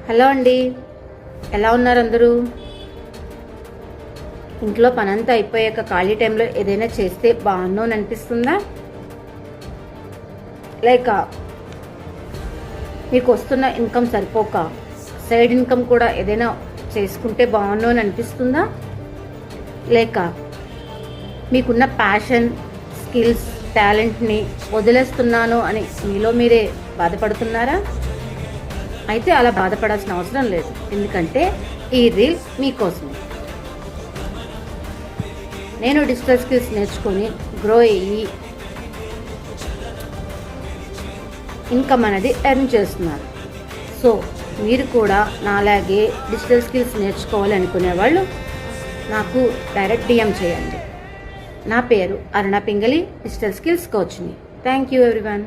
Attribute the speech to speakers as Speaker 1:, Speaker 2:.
Speaker 1: Hello అండి, ఎలా ఉన్నారు అందరూ? ఇంట్లో పనంతా అయిపోయాక ఖాళీ టైంలో ఏదైనా చేస్తే బాగుండు అని అనిపిస్తుందా? లేక మీకు వస్తున్న ఇన్కమ్ సరిపోక సైడ్ ఇన్కమ్ కూడా ఏదైనా చేసుకుంటే బాగుండు అని అనిపిస్తుందా? లేక మీకున్న ప్యాషన్, స్కిల్స్, టాలెంట్ని వదిలేస్తున్నాను అని మీలో మీరే బాధపడుతున్నారా? అయితే అలా బాధపడాల్సిన అవసరం లేదు, ఎందుకంటే ఈ రీల్ మీకోసమే. నేను డిజిటల్ స్కిల్స్ నేర్చుకొని గ్రో అయ్యి ఇన్కమ్ అనేది ఎర్న్ చేస్తున్నాను. సో మీరు కూడా నాలాగే డిజిటల్ స్కిల్స్ నేర్చుకోవాలి అనుకునే వాళ్ళు నాకు డైరెక్ట్ డిఎం చేయండి. నా పేరు అరుణ పింగళి, డిజిటల్ స్కిల్స్ కోచ్ని. Thank you everyone.